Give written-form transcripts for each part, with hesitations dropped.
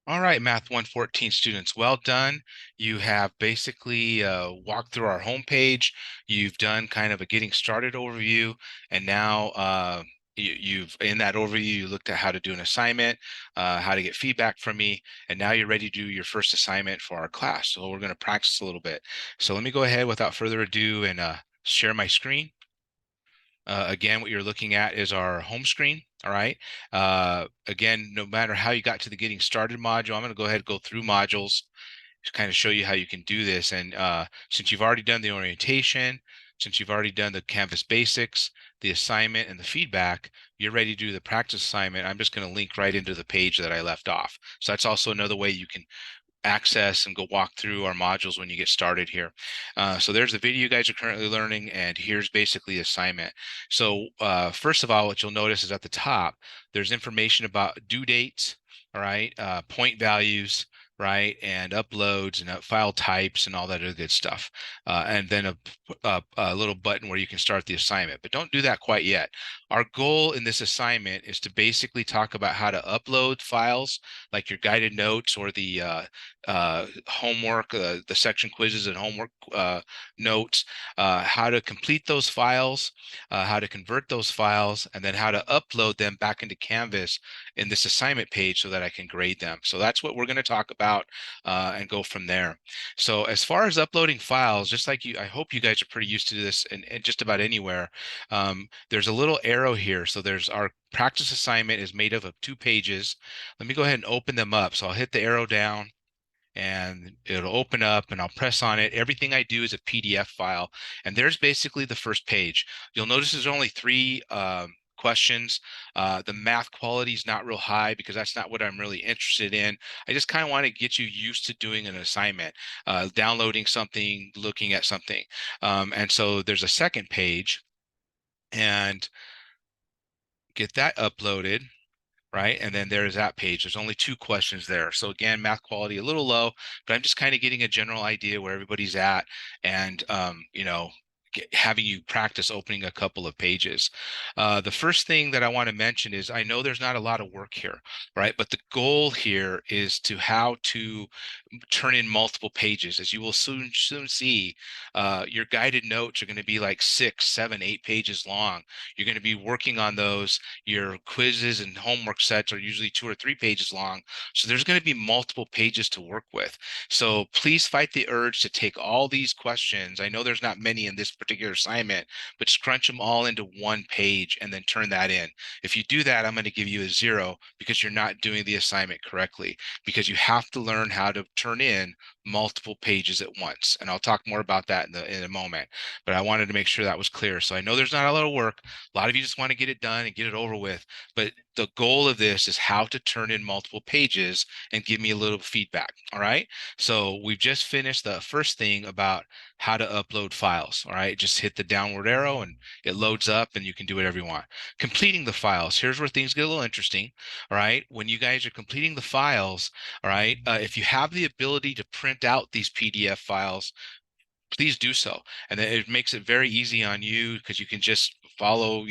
All right, Math 114 students, well done. You have basically walked through our homepage. You've done kind of a getting started overview, and now you've in that overview, you looked at how to do an assignment, how to get feedback from me, and now you're ready to do your first assignment for our class. So we're going to practice a little bit. So let me go ahead without further ado and share my screen. Again, what you're looking at is our home screen. All right. Again, no matter how you got to the getting started module, I'm going to go ahead and go through modules to kind of show you how you can do this. And since you've already done the orientation, since you've already done the Canvas basics, the assignment, and the feedback, you're ready to do the practice assignment. I'm just going to link right into the page that I left off. So that's also another way you can access and go walk through our modules when you get started here. So there's the video you guys are currently learning, and here's basically the assignment. So first of all, what you'll notice is at the top, there's information about due dates, all right, point values, right, and uploads and file types and all that other good stuff. And then a little button where you can start the assignment. But don't do that quite yet. Our goal in this assignment is to basically talk about how to upload files like your guided notes or the homework, the section quizzes and homework notes, how to complete those files, how to convert those files, and then how to upload them back into Canvas in this assignment page so that I can grade them. So that's what we're going to talk about and go from there. So as far as uploading files, just like you, I hope you guys are pretty used to this and just about anywhere. There's a little arrow here. So there's our practice assignment is made up of 2 pages. Let me go ahead and open them up. So I'll hit the arrow down and it'll open up and I'll press on it. Everything I do is a PDF file, and there's basically the first page. You'll notice there's only 3 questions. The math quality is not real high because that's not what I'm really interested in. I just kind of want to get you used to doing an assignment, downloading something, looking at something. And so there's a second page, and get that uploaded. Right? And then there's that page. There's only 2 questions there. So again, math quality a little low, but I'm just kind of getting a general idea where everybody's at and, having you practice opening a couple of pages. The first thing that I want to mention is I know there's not a lot of work here, right? But the goal here is to how to turn in multiple pages. As you will soon see, your guided notes are going to be like 6, 7, 8 pages long. You're going to be working on those. Your quizzes and homework sets are usually 2 or 3 pages long. So there's going to be multiple pages to work with. So please fight the urge to take all these questions. I know there's not many in this particular assignment, but scrunch them all into 1 page and then turn that in. If you do that, I'm going to give you a 0 because you're not doing the assignment correctly, because you have to learn how to turn in multiple pages at once. And I'll talk more about that in a moment, but I wanted to make sure that was clear. So I know there's not a lot of work. A lot of you just want to get it done and get it over with, but the goal of this is how to turn in multiple pages and give me a little feedback. All right. So we've just finished the first thing about how to upload files. All right. Just hit the downward arrow and it loads up and you can do whatever you want. Completing the files. Here's where things get a little interesting. All right. When you guys are completing the files, all right, if you have the ability to print out these PDF files, please do so. And then it makes it very easy on you because you can just follow,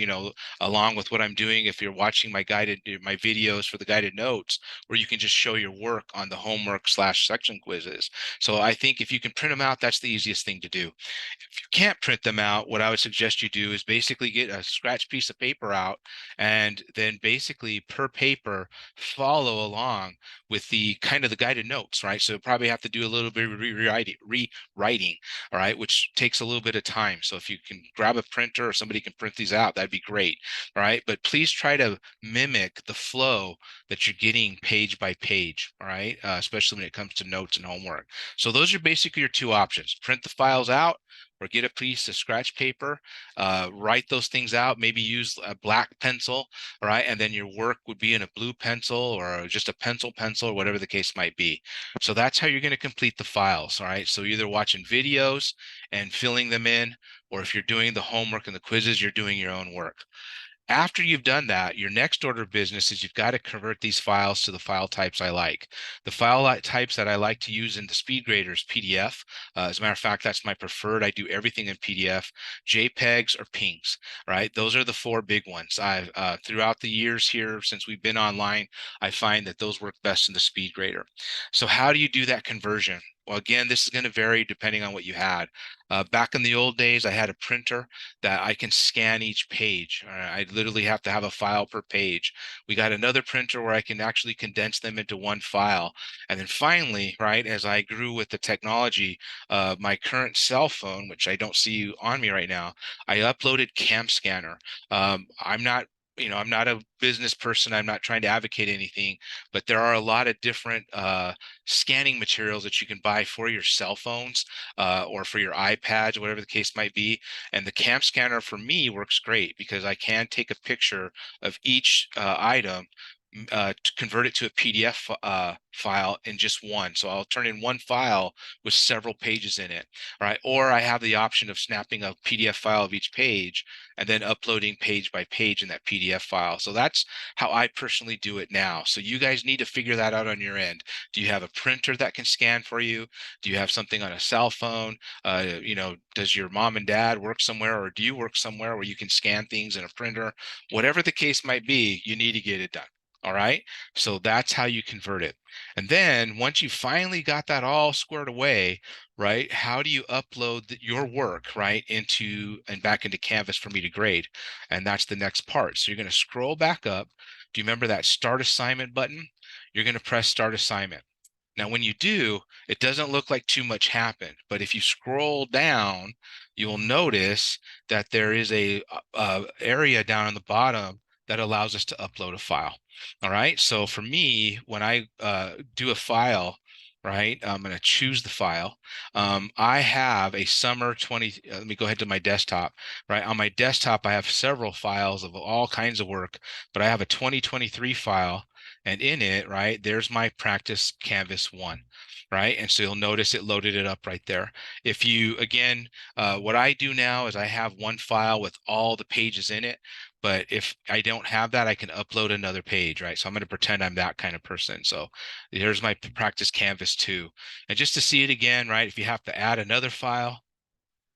along with what I'm doing. If you're watching my videos for the guided notes, where you can just show your work on the homework / section quizzes. So I think if you can print them out, that's the easiest thing to do. If you can't print them out, what I would suggest you do is basically get a scratch piece of paper out and then basically per paper follow along with the kind of the guided notes, right? So probably have to do a little bit of rewriting, all right, which takes a little bit of time. So if you can grab a printer or somebody can print these out, that'd be great. All right. But please try to mimic the flow that you're getting page by page. All right. Especially when it comes to notes and homework. So those are basically your 2 options: print the files out or get a piece of scratch paper, write those things out, maybe use a black pencil, all right, and then your work would be in a blue pencil or just a pencil or whatever the case might be. So that's how you're going to complete the files, all right? So either watching videos and filling them in, or if you're doing the homework and the quizzes, you're doing your own work. After you've done that, your next order of business is you've got to convert these files to the file types I like. The types that I like to use in the speed grader is PDF. As a matter of fact, that's my preferred. I do everything in PDF, JPEGs or PNGs, right? Those are the four big ones. I've throughout the years here since we've been online, I find that those work best in the speed grader. So how do you do that conversion? Well, again, this is going to vary depending on what you had. Back in the old days, I had a printer that I can scan each page. I literally have to have a file per page. We got another printer where I can actually condense them into one file. And then finally, right, as I grew with the technology, my current cell phone, which I don't see on me right now, I uploaded Cam Scanner. I'm not I'm not a business person. I'm not trying to advocate anything, but there are a lot of different scanning materials that you can buy for your cell phones or for your iPads, whatever the case might be. And the Cam Scanner for me works great because I can take a picture of each item, to convert it to a PDF file in just one. So I'll turn in one file with several pages in it, right? Or I have the option of snapping a PDF file of each page and then uploading page by page in that PDF file. So that's how I personally do it now. So you guys need to figure that out on your end. Do you have a printer that can scan for you? Do you have something on a cell phone? Does your mom and dad work somewhere, or do you work somewhere where you can scan things in a printer? Whatever the case might be, you need to get it done. All right. So that's how you convert it. And then once you finally got that all squared away, right, how do you upload your work, right, into and back into Canvas for me to grade? And that's the next part. So you're going to scroll back up. Do you remember that start assignment button? You're going to press start assignment. Now, when you do, it doesn't look like too much happened, but if you scroll down, you'll notice that there is a area down on the bottom that allows us to upload a file. All right. So for me, when I do a file, right, I'm going to choose the file. I have a summer 20. Let me go ahead to my desktop. Right on my desktop, I have several files of all kinds of work, but I have a 2023 file, and in it, right, there's my practice Canvas 1, right? And so you'll notice it loaded it up right there. If you, again, what I do now is I have one file with all the pages in it, but if I don't have that, I can upload another page, right? So I'm going to pretend I'm that kind of person. So here's my practice Canvas 2. And just to see it again, right, if you have to add another file,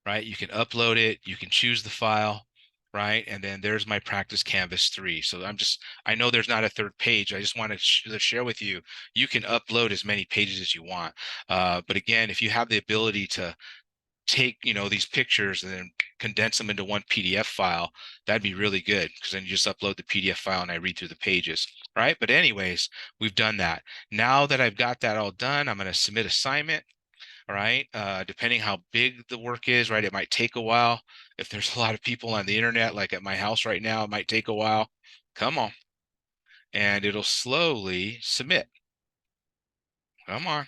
right, you can upload it, you can choose the file, right? And then there's my practice Canvas 3. So I know there's not a third page. I just want to share with you, you can upload as many pages as you want. But again, if you have the ability to take, these pictures and then condense them into one PDF file, that'd be really good, because then you just upload the PDF file and I read through the pages, right? But anyways, we've done that. Now that I've got that all done, I'm going to submit assignment. All right. Depending how big the work is, right? It might take a while. If there's a lot of people on the internet, like at my house right now, it might take a while. Come on. And it'll slowly submit. Come on.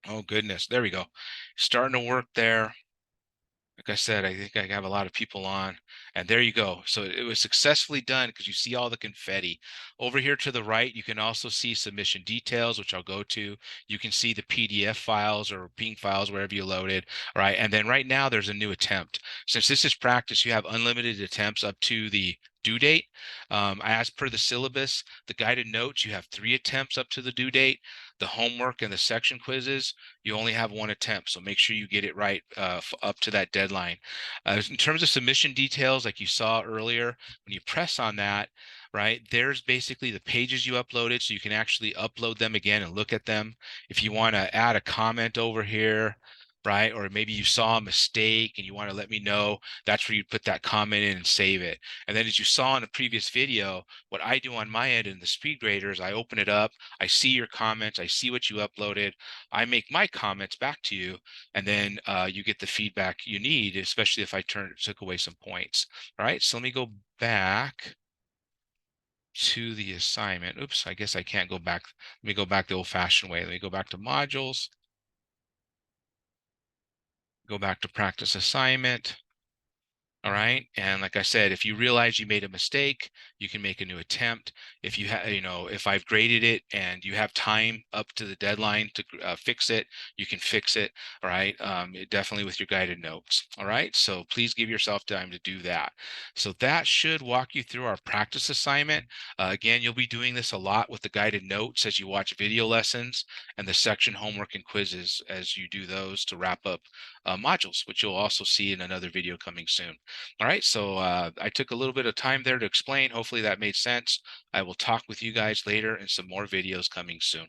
Oh, goodness. There we go. Starting to work there. Like I said, I think I have a lot of people on, and there you go. So it was successfully done because you see all the confetti. Over here to the right, you can also see submission details, which I'll go to. You can see the PDF files or PNG files, wherever you loaded, right? And then right now there's a new attempt. Since this is practice, you have unlimited attempts up to the due date. As per the syllabus, the guided notes, you have 3 attempts up to the due date. The homework and the section quizzes, you only have 1 attempt. So make sure you get it right up to that deadline. In terms of submission details, like you saw earlier, when you press on that, right, there's basically the pages you uploaded, so you can actually upload them again and look at them. If you want to add a comment over here, right, or maybe you saw a mistake and you want to let me know, that's where you put that comment in and save it. And then as you saw in the previous video, what I do on my end in the speed grader is I open it up, I see your comments, I see what you uploaded, I make my comments back to you, and then you get the feedback you need, especially if I took away some points. All right, so let me go back to the assignment. Oops, I guess I can't go back. Let me go back the old-fashioned way. Let me go back to modules, go back to practice assignment. All right. And like I said, if you realize you made a mistake, you can make a new attempt. If you have, if I've graded it and you have time up to the deadline to fix it, you can fix it. All right. Definitely with your guided notes. All right. So please give yourself time to do that. So that should walk you through our practice assignment. Again, you'll be doing this a lot with the guided notes as you watch video lessons and the section homework and quizzes as you do those to wrap up modules, which you'll also see in another video coming soon. All right, so I took a little bit of time there to explain. Hopefully that made sense. I will talk with you guys later and some more videos coming soon.